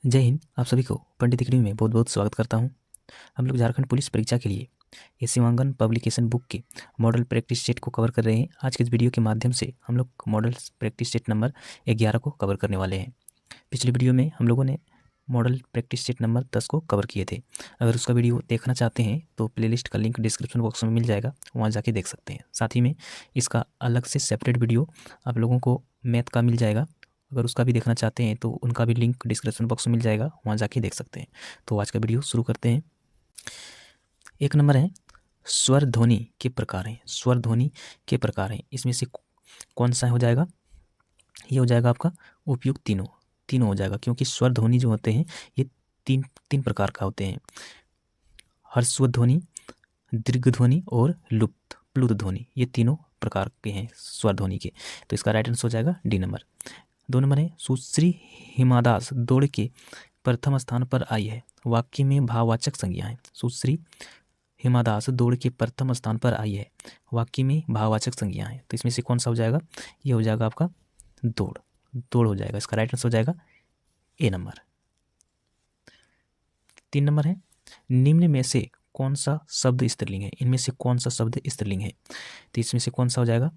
जय हिंद। आप सभी को पंडित एकेडमी में बहुत बहुत स्वागत करता हूं। हम लोग झारखंड पुलिस परीक्षा के लिए ये सीमांकन पब्लिकेशन बुक के मॉडल प्रैक्टिस सेट को कवर कर रहे हैं। आज के इस वीडियो के माध्यम से हम लोग मॉडल प्रैक्टिस सेट नंबर 11 को कवर करने वाले हैं। पिछले वीडियो में हम लोगों ने मॉडल प्रैक्टिस सेट नंबर 10 को कवर किए थे। अगर उसका वीडियो देखना चाहते हैं तो प्लेलिस्ट का लिंक डिस्क्रिप्शन बॉक्स में मिल जाएगा, वहाँ जाके देख सकते हैं। साथ ही में इसका अलग से सेपरेट वीडियो आप लोगों को मैथ का मिल जाएगा, अगर उसका भी देखना चाहते हैं तो उनका भी लिंक डिस्क्रिप्शन बॉक्स में मिल जाएगा, वहाँ जाके देख सकते हैं। तो आज का वीडियो शुरू करते हैं। एक नंबर है स्वर ध्वनि के प्रकार हैं। स्वर ध्वनि के प्रकार हैं, इसमें से कौन सा हो जाएगा? ये हो जाएगा आपका उपयुक्त तीनों हो जाएगा, क्योंकि स्वर ध्वनि जो होते हैं ये तीन प्रकार का होते हैं। ह्रस्व ध्वनि, दीर्घ ध्वनि और लुप्त प्लुत ध्वनि, ये तीनों प्रकार के हैं स्वर ध्वनि के। तो इसका राइट आंसर हो जाएगा डी नंबर। 2 नंबर है सुश्री हिमादास दौड़ के प्रथम स्थान पर आई है। वाक्य में भाववाचक संज्ञा है। सुश्री हिमादास दौड़ के प्रथम स्थान पर आई है, वाक्य में भाववाचक संज्ञा है। तो इसमें से कौन सा हो जाएगा? ये हो जाएगा आपका दौड़ हो जाएगा। इसका राइट आंसर हो जाएगा ए नंबर। 3 नंबर है निम्न में से कौन सा शब्द स्त्रीलिंग है? इनमें से कौन सा शब्द स्त्रीलिंग है? तो इसमें से कौन सा हो जाएगा?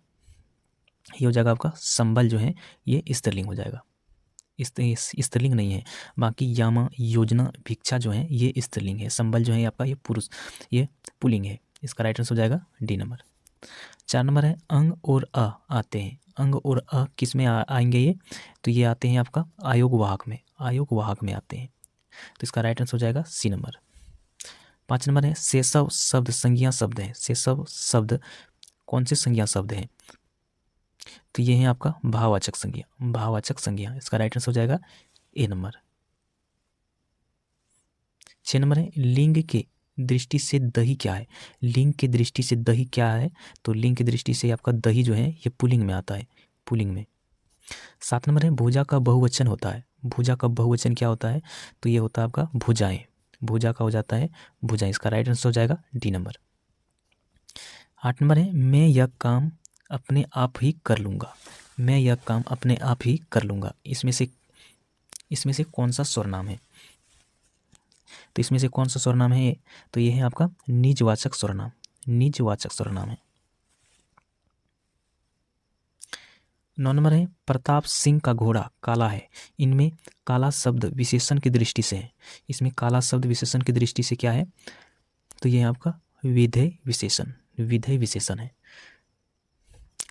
ये हो जाएगा आपका संबल जो है ये स्त्रीलिंग हो जाएगा। स्त्रीलिंग नहीं है। बाकी यामा, योजना, भिक्षा जो है ये स्त्रीलिंग है। संबल जो है आपका ये पुरुष, ये पुल्लिंग है। इसका राइट आंसर हो जाएगा डी नंबर। 4 नंबर है अंग और अ आते हैं। अंग और अ किस में आएंगे ये? तो ये आते हैं आपका आयोग वाहक में, आयोग वाहक में आते हैं। तो इसका राइट आंसर हो जाएगा सी नंबर। 5 नंबर है सेसव शब्द संज्ञा शब्द है। सेसव शब्द कौन से संज्ञा शब्द हैं? तो ये है आपका भाववाचक संज्ञा, भाववाचक संज्ञा। इसका राइट आंसर हो जाएगा ए नंबर। 6 नंबर है लिंग के दृष्टि से दही क्या है? लिंग की दृष्टि से दही क्या है? तो लिंग की दृष्टि से आपका दही जो है ये पुल्लिंग में आता है, पुल्लिंग में। 7 नंबर है भुजा का बहुवचन होता है। भुजा का बहुवचन क्या होता है? तो ये होता है आपका भुजाएं। भुजा का हो जाता है भुजाएं। इसका राइट आंसर हो जाएगा डी नंबर। 8 नंबर है मैं यह काम अपने आप ही कर लूँगा। मैं यह काम अपने आप ही कर लूँगा। इसमें से कौन सा सर्वनाम है? तो इसमें से कौन सा सर्वनाम है? तो ये है आपका निजवाचक सर्वनाम, निजवाचक सर्वनाम है। 9 नंबर है प्रताप सिंह का घोड़ा काला है। इनमें काला शब्द विशेषण की दृष्टि से है। इसमें काला शब्द विशेषण की दृष्टि से क्या है? तो ये है आपका विधेय विशेषण, विधेय विशेषण है।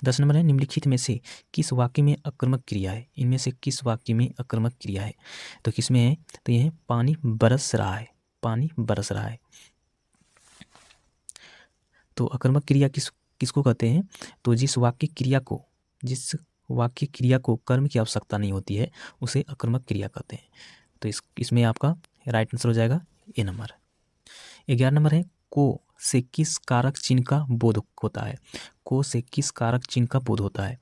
10 नंबर है निम्नलिखित में से किस वाक्य में आक्रामक क्रिया है? इनमें से किस वाक्य में आक्रामक क्रिया है? तो किस में है? तो ये है पानी बरस रहा है, पानी बरस रहा है। तो आक्रामक क्रिया किसको कहते हैं? तो जिस वाक्य क्रिया को कर्म की आवश्यकता नहीं होती है उसे आक्रामक क्रिया कहते हैं। तो इसमें आपका राइट आंसर हो जाएगा ए नंबर। 11 नंबर है को से किस कारक चिन्ह का बोध होता है? को से किस कारक चिन्ह का बोध होता है?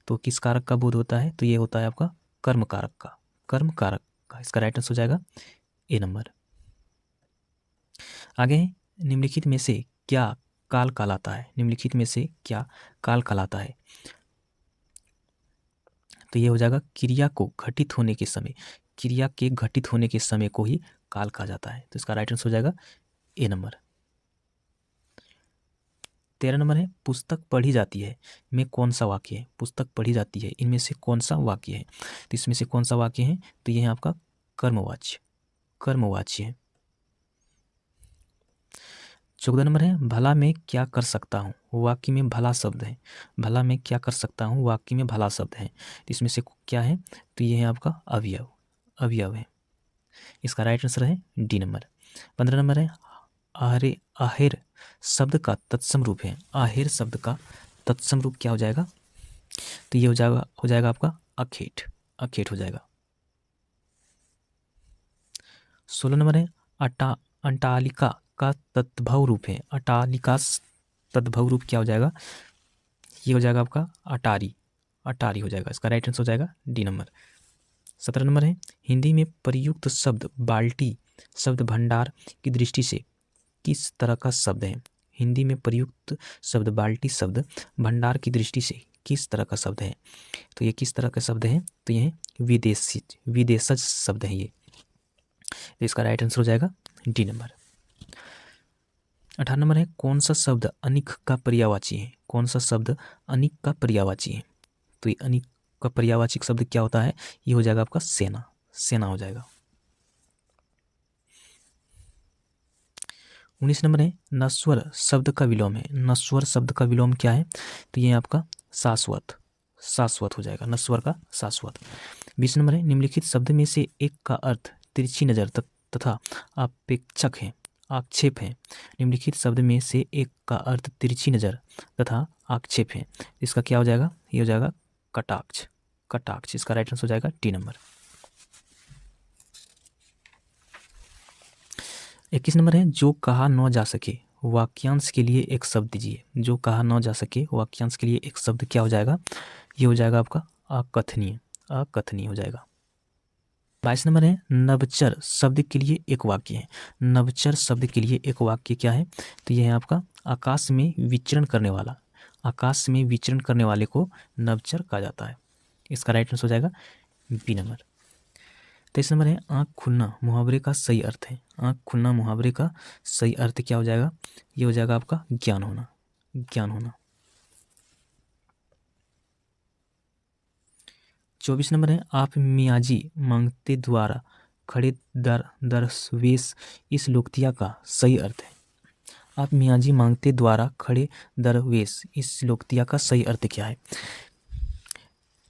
तो किस कारक का बोध होता है? तो ये होता है आपका कर्म कारक का, कर्म कारक का। इसका राइट आंसर हो जाएगा ए नंबर। आगे है निम्नलिखित में से क्या काल कहलाता है? निम्नलिखित में से क्या काल कहलाता है? तो ये हो जाएगा क्रिया को घटित होने के समय, क्रिया के घटित होने के समय को ही काल कहा जाता है। तो इसका राइट आंसर हो जाएगा ए नंबर। 13 नंबर है पुस्तक पढ़ी जाती है में कौन सा वाक्य है? पुस्तक पढ़ी जाती है, इनमें से कौन सा वाक्य है? तो इसमें से कौन सा वाक्य है? तो ये है आपका कर्मवाच्य, कर्मवाच्य है। 14 नंबर है भला मैं क्या कर सकता हूँ, वाक्य में भला शब्द है। भला मैं क्या कर सकता हूँ, वाक्य में भला शब्द है। तो इसमें से क्या है? तो ये है आपका अवयव, अवयव है। इसका राइट आंसर है डी नंबर। 15 नंबर है आहेर शब्द का तत्सम रूप है। आहेर शब्द का तत्सम रूप क्या हो जाएगा? तो ये हो जाएगा आपका अखेट, अखेट हो जाएगा। 16 नंबर है अट्टालिका का तद्भव रूप है। अट्टालिका तद्भव रूप क्या हो जाएगा? ये हो जाएगा आपका अटारी, अटारी हो जाएगा। इसका राइट आंसर हो जाएगा डी नंबर। 17 नंबर है हिंदी में प्रयुक्त शब्द बाल्टी शब्द भंडार की दृष्टि से किस तरह का शब्द है? हिंदी में प्रयुक्त शब्द बाल्टी शब्द भंडार की दृष्टि से किस तरह का शब्द है? तो ये किस तरह का शब्द है? तो ये विदेशी, विदेशज शब्द है ये। तो इसका राइट आंसर हो जाएगा डी नंबर। 18 नंबर है कौन सा शब्द अनिक का पर्यायवाची है? कौन सा शब्द अनिक का पर्यायवाची है? तो ये अनिक का पर्यायवाची शब्द क्या होता है? ये हो जाएगा आपका सेना, सेना हो जाएगा। 19 नंबर है नश्वर शब्द का विलोम है। नश्वर शब्द का विलोम क्या है? तो ये आपका शाश्वत, शाश्वत हो जाएगा, नश्वर का शाश्वत। 20 नंबर है निम्नलिखित शब्द में से एक का अर्थ तिरछी नजर तथा अपेक्षक है, आक्षेप है। निम्नलिखित शब्द में से एक का अर्थ तिरछी नजर तथा आक्षेप है। इसका क्या हो जाएगा? ये हो जाएगा कटाक्ष, कटाक्ष। इसका राइट आंसर हो जाएगा टी नंबर। 21 नंबर है जो कहा न जा सके वाक्यांश के लिए एक शब्द दीजिए। जो कहा न जा सके वाक्यांश के लिए एक शब्द क्या हो जाएगा? ये हो जाएगा आपका अकथनीय, अकथनीय हो जाएगा। 22 नंबर है नवचर शब्द के लिए एक वाक्य है। नवचर शब्द के लिए एक वाक्य क्या है? तो यह है आपका आकाश में विचरण करने वाला, आकाश में विचरण करने वाले को नवचर कहा जाता है। इसका राइट आंसर हो जाएगा बी नंबर। 23 नंबर है आँख खुलना मुहावरे का सही अर्थ है। आँख खुलना मुहावरे का सही अर्थ क्या हो जाएगा? ये हो जाएगा आपका ज्ञान होना, ज्ञान होना। 24 नंबर है आप मियाजी मांगते द्वारा खड़े दरवेश इस लोकतिया का सही अर्थ है। आप मियाजी मांगते द्वारा खड़े दरवेश इस लोकतिया का सही अर्थ क्या है?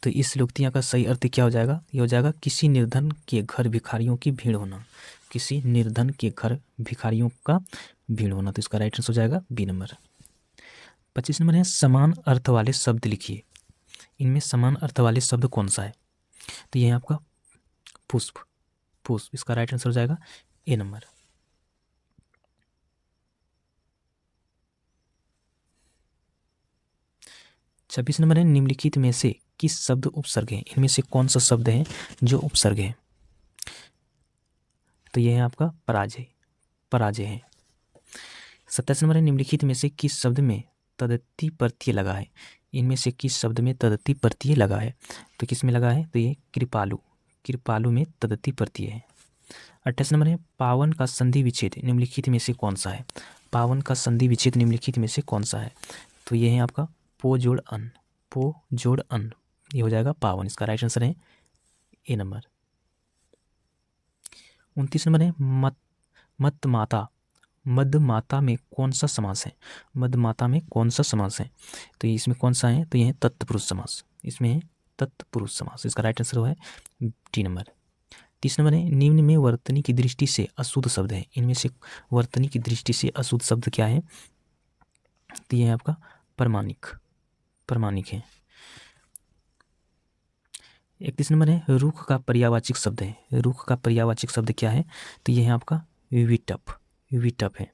तो इस लोकतिया का सही अर्थ क्या हो जाएगा? ये हो जाएगा किसी निर्धन के घर भिखारियों की भीड़ होना, किसी निर्धन के घर भिखारियों का भीड़ होना। तो इसका राइट आंसर हो जाएगा बी नंबर। 25 नंबर है समान अर्थ वाले शब्द लिखिए। इनमें समान अर्थ वाले शब्द कौन सा है? तो यह है आपका पुष्प, पुष्प। इसका राइट आंसर हो जाएगा ए नंबर। 26 नंबर है निम्नलिखित में से किस शब्द उपसर्ग है? इनमें से कौन सा शब्द है जो उपसर्ग है? तो यह है आपका पराजय, पराजय है। 27 नंबर है निम्नलिखित में से किस शब्द में तद्धित प्रत्यय लगा है? इनमें से किस शब्द में तद्धित प्रत्यय लगा है? तो किस में लगा है? तो ये कृपालु, कृपालु में तद्धित प्रत्यय है। 28 नंबर है पावन का संधि विच्छेद निम्नलिखित में से कौन सा है? पावन का संधि विच्छेद निम्नलिखित में से कौन सा है? तो ये है आपका पो जोड़ अन, पो जोड़ अन, ये हो जाएगा पावन। इसका राइट आंसर है ए नंबर। 29 नंबर है मत माता, मद माता में कौन सा समास है? मद माता में कौन सा समास है? तो ये इसमें कौन सा है? तो ये है तत्पुरुष समास, इसमें है तत्पुरुष समास। इसका राइट आंसर है डी नंबर। 30 नंबर है निम्न में वर्तनी की दृष्टि से अशुद्ध शब्द है। इनमें से वर्तनी की दृष्टि से अशुद्ध शब्द क्या है? तो ये है आपका प्रमाणिक, प्रमाणिक है। 31 नंबर है रुख का पर्यायवाची शब्द है। रुख का पर्यायवाची शब्द क्या है? तो ये है आपका विटप, विटप है।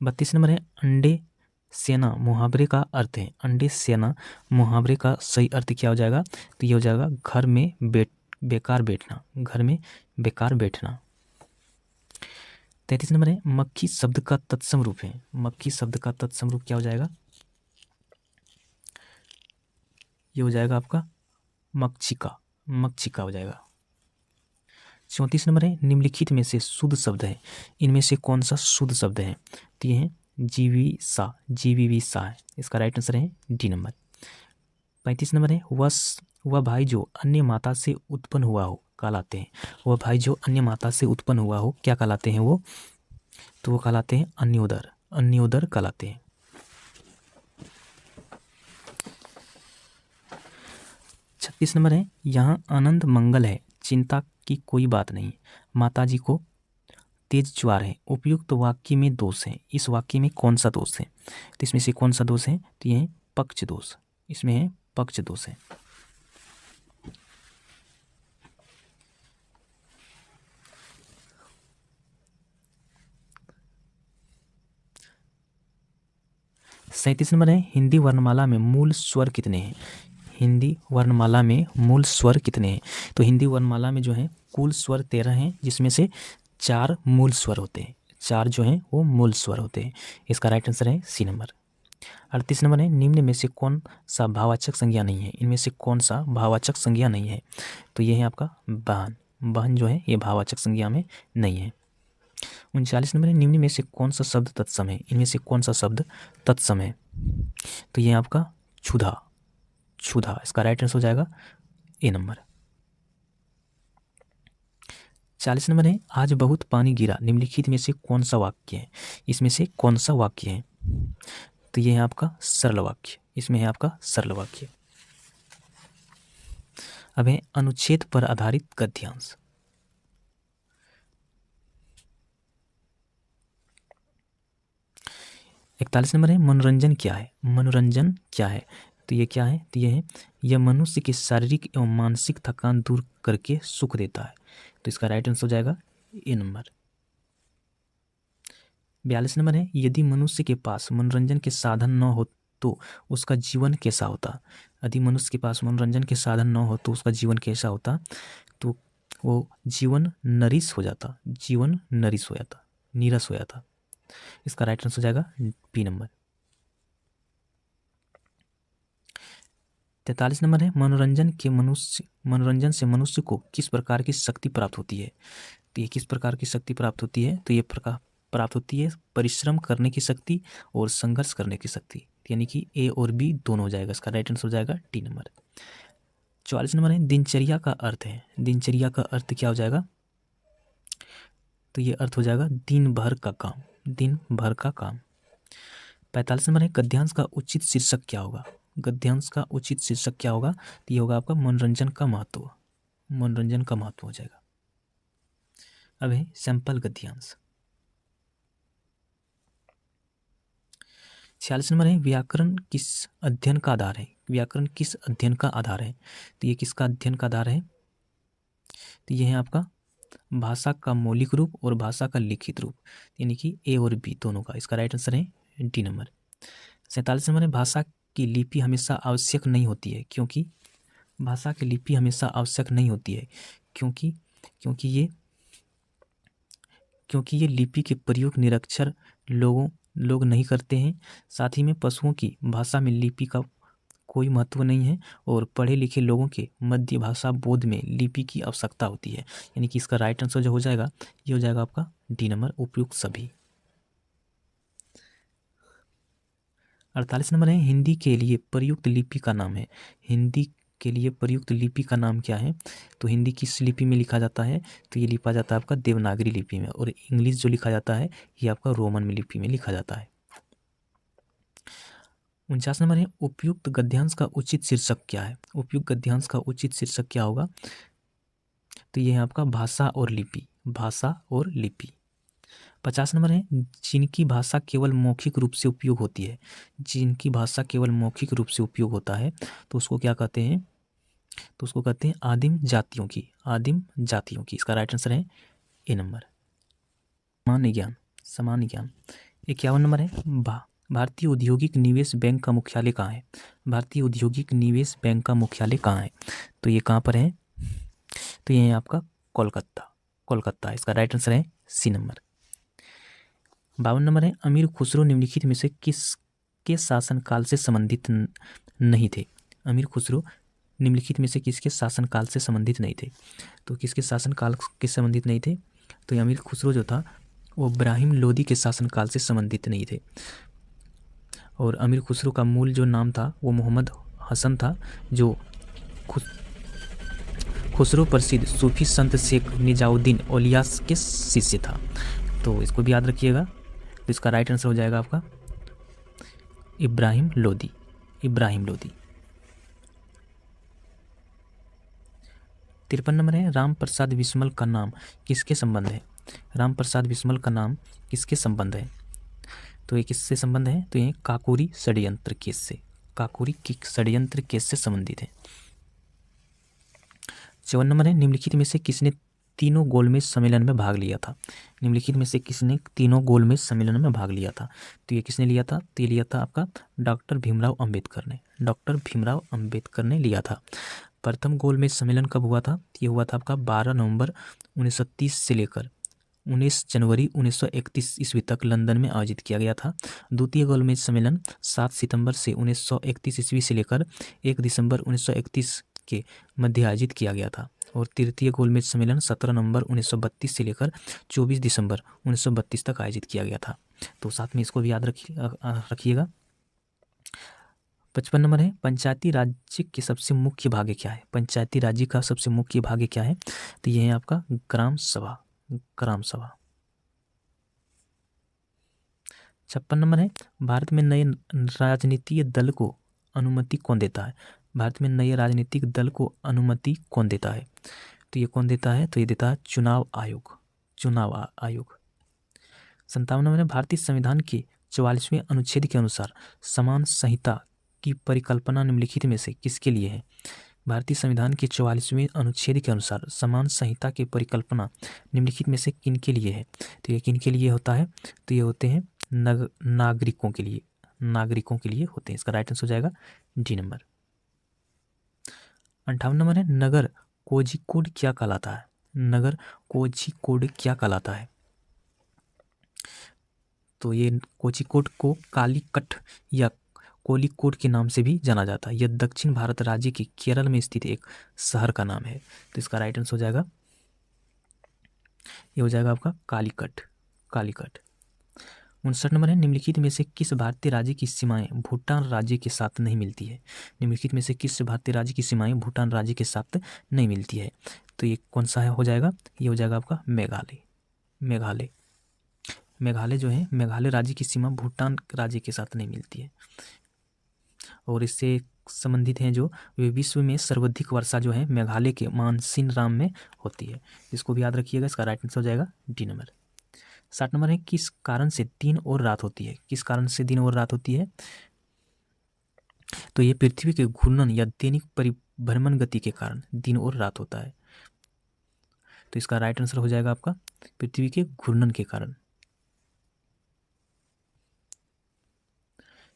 32 नंबर है अंडे सेना मुहावरे का अर्थ है। अंडे सेना मुहावरे का सही अर्थ क्या हो जाएगा? तो ये हो जाएगा घर में बेकार बैठना, घर में बेकार बैठना। 33 नंबर है मक्खी शब्द का तत्सम रूप है। मक्खी शब्द का तत्सम रूप क्या हो जाएगा? ये हो जाएगा आपका मक्षिका, मक्षिका हो जाएगा। 34 नंबर है निम्नलिखित में से शुद्ध शब्द है। इनमें से कौन सा शुद्ध शब्द है? तो ये है जीविसा, जीविविसा है। इसका राइट आंसर है डी नंबर। 35 नंबर है वह भाई जो अन्य माता से उत्पन्न हुआ हो कहलाते हैं। वह भाई जो अन्य माता से उत्पन्न हुआ हो क्या कहलाते हैं वो? तो वो कहलाते हैं अन्योदर, अन्योदर कहलाते हैं। 36 नंबर है यहाँ आनंद मंगल है, चिंता की कोई बात नहीं, माताजी को तेज ज्वार है। उपयुक्त वाक्य में दोष है। इस वाक्य में कौन सा दोष है? तो इसमें से कौन सा दोष है? तो ये है पक्ष दोष, इसमें है पक्ष दोष है। सैंतीस नंबर है हिंदी वर्णमाला में मूल स्वर कितने हैं? हिंदी वर्णमाला में मूल स्वर कितने हैं? तो हिंदी वर्णमाला में जो है कुल स्वर 13 हैं, जिसमें से 4 मूल स्वर होते हैं। 4 जो हैं वो मूल स्वर होते हैं। इसका राइट आंसर है सी नंबर। 38 नंबर है निम्न में से कौन सा भाववाचक संज्ञा नहीं है, इनमें से कौन सा भाववाचक संज्ञा नहीं है, तो ये है आपका वाहन। वाहन जो है ये भाववाचक संज्ञा में नहीं है। 39 नंबर है निम्न में से कौन सा शब्द तत्सम है, इनमें से कौन सा शब्द तत्सम है, तो ये आपका क्षुधा। क्षुधा इसका राइट आंसर हो जाएगा ए नंबर। 40 नंबर है आज बहुत पानी गिरा निम्नलिखित में से कौन सा वाक्य है, इसमें से कौन सा वाक्य है, तो ये है आपका सरल वाक्य, इसमें है आपका सरल वाक्य। अब है अनुच्छेद पर आधारित गद्यांश। इकतालीस नंबर है मनोरंजन क्या है, मनोरंजन क्या है, तो ये क्या है, तो ये है यह मनुष्य की शारीरिक एवं मानसिक थकान दूर करके सुख देता है, तो इसका राइट आंसर हो जाएगा ए नंबर। 42 नंबर है यदि मनुष्य के पास मनोरंजन के साधन न हो तो उसका जीवन कैसा होता, यदि मनुष्य के पास मनोरंजन के साधन न हो तो उसका जीवन कैसा होता, तो वो जीवन नरिश हो जाता, जीवन नरिश हो जाता, नीरस हो जाता, इसका राइट आंसर हो जाएगा बी नंबर। 43 नंबर है मनोरंजन से मनुष्य को किस प्रकार की शक्ति प्राप्त होती है, तो ये किस प्रकार की शक्ति प्राप्त होती है, तो ये प्राप्त होती है परिश्रम करने की शक्ति और संघर्ष करने की शक्ति, यानी कि ए और बी दोनों हो जाएगा, इसका राइट आंसर हो जाएगा डी नंबर। 44 नंबर है दिनचर्या का अर्थ है, दिनचर्या का अर्थ क्या हो जाएगा, तो ये अर्थ हो जाएगा दिन भर का काम, दिन भर का काम। 45 नंबर है गद्यांश का उचित शीर्षक क्या होगा, गद्यांश का उचित शीर्षक क्या होगा, तो ये होगा आपका मनोरंजन का महत्व, मनोरंजन का महत्व हो जाएगा। अब है सैंपल गद्यांश। 46 नंबर है व्याकरण किस अध्ययन का आधार है, व्याकरण किस अध्ययन का आधार है, तो ये किसका अध्ययन का आधार है, तो ये है आपका भाषा का मौलिक रूप और भाषा का लिखित रूप, यानी कि ए और बी दोनों का, इसका राइट आंसर है डी नंबर। 47 नंबर है भाषा की लिपि हमेशा आवश्यक नहीं होती है, क्योंकि भाषा की लिपि हमेशा आवश्यक नहीं होती है, क्योंकि ये लिपि के प्रयोग निरक्षर लोग नहीं करते हैं, साथ ही में पशुओं की भाषा में लिपि का कोई महत्व नहीं है और पढ़े लिखे लोगों के मध्य भाषा बोध में लिपि की आवश्यकता होती है, यानी कि इसका राइट आंसर जो हो जाएगा ये हो जाएगा आपका डी नंबर उपयुक्त सभी। 48 नंबर है हिंदी के लिए प्रयुक्त लिपि का नाम है, हिंदी के लिए प्रयुक्त लिपि का नाम क्या है, तो हिंदी किस लिपि में लिखा जाता है, तो ये लिखा जाता है आपका देवनागरी लिपि में, और इंग्लिश जो लिखा जाता है ये आपका रोमन में लिपि में लिखा जाता है। 49 नंबर है उपयुक्त गद्यांश का उचित शीर्षक क्या है, उपयुक्त गद्यांश का उचित शीर्षक क्या होगा, तो ये है आपका भाषा और लिपि, भाषा और लिपि। 50 नंबर है जिनकी भाषा केवल मौखिक रूप से उपयोग होती है, जिनकी भाषा केवल मौखिक रूप से उपयोग होता है तो उसको क्या कहते हैं, तो उसको कहते हैं आदिम जातियों की, आदिम जातियों की, इसका राइट आंसर है ए नंबर। सामान्य ज्ञान। 51 नंबर है भारतीय औद्योगिक निवेश बैंक का मुख्यालय कहाँ है, भारतीय औद्योगिक निवेश बैंक का मुख्यालय कहाँ है, तो ये कहाँ पर है, तो ये है आपका कोलकाता, इसका राइट आंसर है सी नंबर। 52 नंबर है अमीर खुसरो निम्नलिखित में से किसके शासनकाल से संबंधित नहीं थे, अमीर खुसरो निम्नलिखित में से किसके शासनकाल से संबंधित नहीं थे, तो किसके शासनकाल के संबंधित नहीं थे, तो अमीर खुसरो जो था वो इब्राहिम लोदी के शासनकाल से संबंधित नहीं थे, और अमीर खुसरो का मूल जो नाम था वो मोहम्मद हसन था, जो खुसरो प्रसिद्ध सूफी संत शेख निजाउद्दीन औलिया के शिष्य था, तो इसको भी याद रखिएगा, तो इसका राइट आंसर हो जाएगा आपका इब्राहिम लोदी। 53 नंबर है राम प्रसाद बिस्मल का नाम किसके संबंध है, राम प्रसाद बिस्मल का नाम किसके संबंध है, तो ये किससे संबंध है, तो ये काकोरी षड्यंत्र केस से, काकोरी की षड्यंत्र केस से संबंधित है। 54 नंबर है निम्नलिखित में से किसने तीनों गोलमेज सम्मेलन में भाग लिया था, निम्नलिखित में से किसने तीनों गोलमेज सम्मेलन में भाग लिया था, तो ये किसने लिया था, तो ये लिया था आपका डॉक्टर भीमराव अंबेडकर ने, डॉक्टर भीमराव अंबेडकर ने लिया था। प्रथम गोलमेज सम्मेलन कब हुआ था, ये हुआ था आपका 12 नवंबर 1930 से लेकर 19 जनवरी 1931 ईस्वी तक लंदन में आयोजित किया गया था। द्वितीय गोलमेज सम्मेलन 7 सितंबर से 1931 ईस्वी से लेकर 1 दिसंबर 1931 के मध्य आयोजित किया गया था। और तृतीय गोलमेज सम्मेलन 17 नवंबर 1932 से लेकर 24 दिसंबर 1932 तक आयोजित किया गया था। तो साथ में इसको भी याद रखिएगा। 55 नंबर है, पंचायती राज्य के सबसे मुख्य भाग्य क्या है? पंचायती राज्य का सबसे मुख्य भाग्य क्या है? तो यह है आपका ग्राम सभा। ग्राम सभा। 56 नंबर है, भारत में नए राजनीतिक दल को अनुमति कौन देता है? भारत में नए राजनीतिक दल को अनुमति कौन देता है? तो ये कौन देता है? तो ये देता है चुनाव आयोग। चुनाव आयोग। 57 नंबर है, भारतीय संविधान के 44वें अनुच्छेद के अनुसार समान संहिता की परिकल्पना निम्नलिखित में से किसके लिए है? भारतीय संविधान के 44वें अनुच्छेद के अनुसार समान संहिता की परिकल्पना निम्नलिखित में से किन के लिए है? तो ये किन के लिए होता है? तो ये होते हैं नागरिकों के लिए। नागरिकों के लिए होते हैं। इसका राइट आंसर हो जाएगा डी नंबर। 58 नंबर है, नगर कोझिकोड क्या कहलाता है? नगर कोझिकोड क्या कहलाता है? तो ये कोझिकोड को कालीकट या कोलिकोड के नाम से भी जाना जाता है। यह दक्षिण भारत राज्य के केरल में स्थित एक शहर का नाम है। तो इसका राइट आंसर हो जाएगा, ये हो जाएगा आपका कालीकट। कालीकट। 59 नंबर है, निम्नलिखित में से किस भारतीय राज्य की सीमाएं भूटान राज्य के साथ नहीं मिलती है? निम्नलिखित में से किस भारतीय राज्य की सीमाएं भूटान राज्य के साथ नहीं मिलती है? तो ये कौन सा है हो जाएगा? ये हो जाएगा आपका मेघालय। मेघालय। मेघालय जो है, मेघालय राज्य की सीमा भूटान राज्य के साथ नहीं मिलती है। और इससे संबंधित हैं जो वे विश्व में सर्वाधिक वर्षा जो है मेघालय के मानसीनराम में होती है। इसको भी याद रखिएगा। इसका राइट आंसर हो जाएगा डी नंबर। 60 नंबर है, किस कारण से दिन और रात होती है? किस कारण से दिन और रात होती है? तो ये पृथ्वी के घूर्णन या दैनिक परिभ्रमण गति के कारण दिन और रात होता है। तो इसका राइट आंसर हो जाएगा आपका पृथ्वी के घूर्णन के कारण।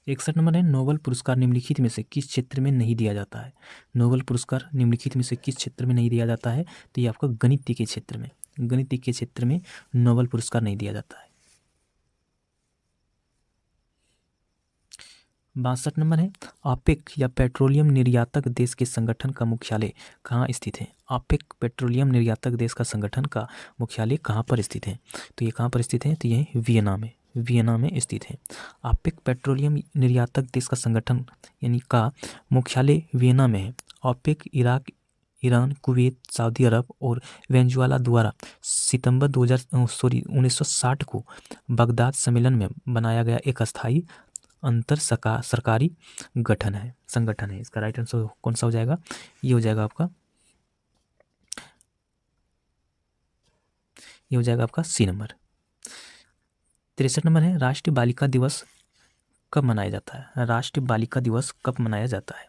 61 नंबर है, नोबेल पुरस्कार निम्नलिखित में से किस क्षेत्र में नहीं दिया जाता है? नोबेल पुरस्कार निम्नलिखित में से किस क्षेत्र में नहीं दिया जाता है? तो ये आपका गणित के क्षेत्र में। गणित के क्षेत्र में नोबेल पुरस्कार नहीं दिया जाता है। 62 नंबर है, ओपेक या पेट्रोलियम निर्यातक देश के संगठन का मुख्यालय कहाँ स्थित है? ओपेक पेट्रोलियम निर्यातक देश का संगठन का मुख्यालय कहाँ पर स्थित है? तो ये कहाँ पर स्थित है? तो ये वियना में। वियना में स्थित है। ओपेक पेट्रोलियम निर्यातक देश का संगठन यानी का मुख्यालय वियना में है। OPEC Iraq, Iran, Kuwait, Saudi Arab और वेनेजुएला द्वारा सितंबर 1960 को बगदाद सम्मेलन में बनाया गया एक अस्थायी अंतर सरकारी संगठन है। इसका राइट आंसर कौन सा हो जाएगा? ये हो जाएगा आपका, ये हो जाएगा आपका सी नंबर। 63 नंबर है, राष्ट्रीय बालिका दिवस कब मनाया जाता है? राष्ट्रीय बालिका दिवस कब मनाया जाता है?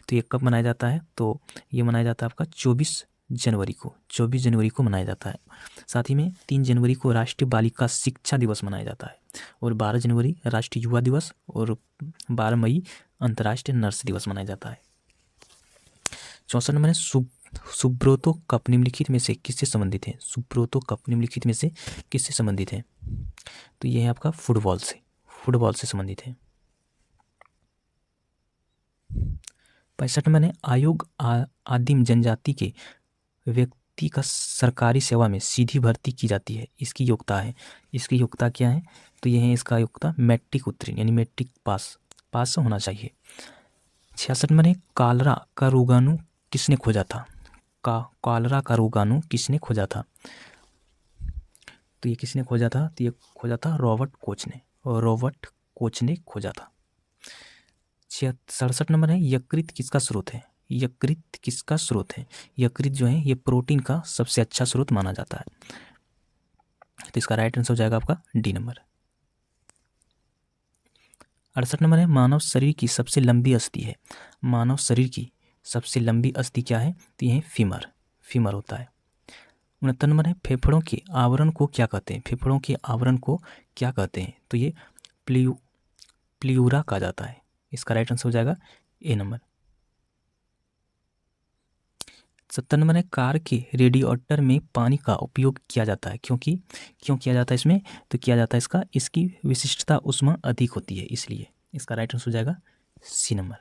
तो ये कब मनाया जाता है? तो ये मनाया जाता है आपका 24 जनवरी को। 24 जनवरी को मनाया जाता है। साथ ही में 3 जनवरी को राष्ट्रीय बालिका शिक्षा दिवस मनाया जाता है और 12 जनवरी राष्ट्रीय युवा दिवस और 12 मई अंतर्राष्ट्रीय नर्स दिवस मनाया जाता है। 64 नंबर है, सुब्रोतो कप निम्नलिखित में से किससे संबंधित है? सुब्रोतो कप निम्नलिखित में से किससे संबंधित है? तो ये है आपका फुटबॉल से संबंधित है। 65 नंबर है, आयोग आदिम जनजाति के व्यक्ति का सरकारी सेवा में सीधी भर्ती की जाती है। इसकी योग्यता है। इसकी योग्यता क्या है? तो ये है इसका योग्यता मैट्रिक उत्तीर्ण यानी मैट्रिक पास होना चाहिए। 66 नंबर है, कालरा का रोगाणु किसने खोजा था? कालरा का रोगाणु किसने खोजा था? तो ये किसने खोजा था? तो ये खोजा था रॉबर्ट कोच ने। और रॉबर्ट कोच ने खोजा था। 67 नंबर है, यकृत किसका स्रोत है? यकृत किसका स्रोत है? यकृत जो है ये प्रोटीन का सबसे अच्छा स्रोत माना जाता है। तो इसका राइट आंसर हो जाएगा आपका डी नंबर। 68 नंबर है, मानव शरीर की सबसे लंबी अस्थि है। मानव शरीर की सबसे लंबी अस्थि क्या है? तो ये फीमर होता है। 69 नंबर है, फेफड़ों के आवरण को क्या कहते हैं? फेफड़ों के आवरण को क्या कहते हैं? तो ये प्लियूरा कहा जाता है। इसका राइट आंसर हो जाएगा ए नंबर। 70 नंबर है, कार के रेडिएटर में पानी का उपयोग किया जाता है, क्यों किया जाता है इसमें? तो किया जाता है इसकी विशिष्टता ऊष्मा अधिक होती है, इसलिए इसका राइट आंसर हो जाएगा सी नंबर।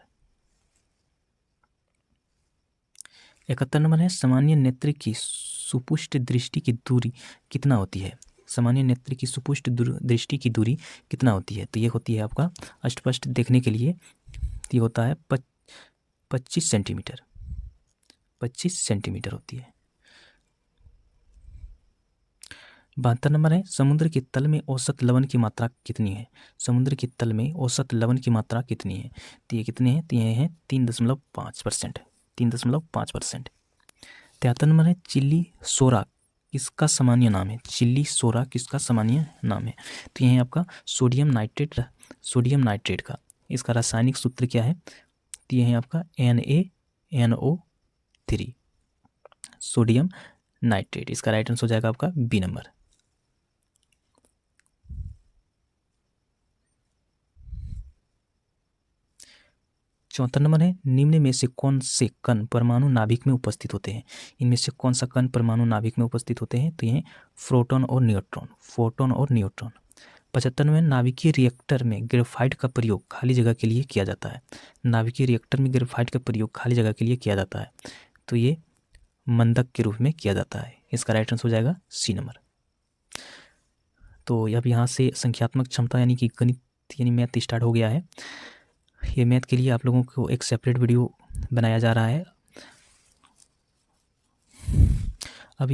71 नंबर है, सामान्य नेत्र की सुपुष्ट दृष्टि की दूरी कितना होती है? सामान्य नेत्र की सुपुष्ट दृष्टि की दूरी कितना होती है? तो ये होती है आपका अस्पष्ट देखने के लिए, ये होता है 25 सेंटीमीटर, 25 सेंटीमीटर होती है। 72 नंबर है, समुद्र के तल में औसत लवण की मात्रा कितनी है? समुद्र के तल में औसत लवण की मात्रा कितनी है? तो ये कितने हैं? तो ये हैं 3.5%, 3.5%। 73 नंबर है, चिल्ली सोरा किसका सामान्य नाम है? चिल्ली सोरा किसका सामान्य नाम है? तो ये है आपका सोडियम नाइट्रेट का। इसका रासायनिक सूत्र क्या है? तो ये है आपका NaNO3, सोडियम नाइट्रेट। इसका राइट आंसर हो जाएगा आपका बी नंबर। 74 नंबर है, निम्न में से कौन से कण परमाणु नाभिक में उपस्थित होते हैं? इनमें से कौन सा कण परमाणु नाभिक में उपस्थित होते हैं? तो ये प्रोटॉन और न्यूट्रॉन। 75 में, नाभिकीय रिएक्टर में ग्रेफाइट का प्रयोग खाली जगह के लिए किया जाता है। नाभिकीय रिएक्टर में ग्रेफाइट का प्रयोग खाली जगह के लिए किया जाता है, तो ये मंदक के रूप में किया जाता है। इसका राइट आंसर हो जाएगा सी नंबर। तो अब यहाँ से संख्यात्मक क्षमता यानी कि गणित यानी मैथ स्टार्ट हो गया है। ये मैथ के लिए आप लोगों को एक सेपरेट वीडियो बनाया जा रहा है। अब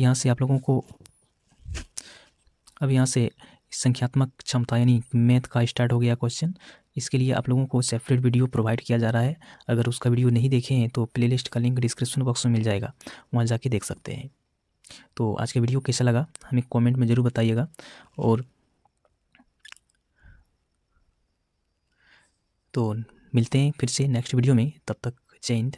यहाँ से संख्यात्मक क्षमता यानी मैथ का स्टार्ट हो गया क्वेश्चन। इसके लिए आप लोगों को सेपरेट वीडियो प्रोवाइड किया जा रहा है। अगर उसका वीडियो नहीं देखे हैं तो प्लेलिस्ट का लिंक डिस्क्रिप्शन बॉक्स में मिल जाएगा, वहाँ जाके देख सकते हैं। तो आज का वीडियो कैसा लगा हमें कमेंट में ज़रूर बताइएगा, और तो मिलते हैं फिर से नेक्स्ट वीडियो में। तब तक जय हिंद।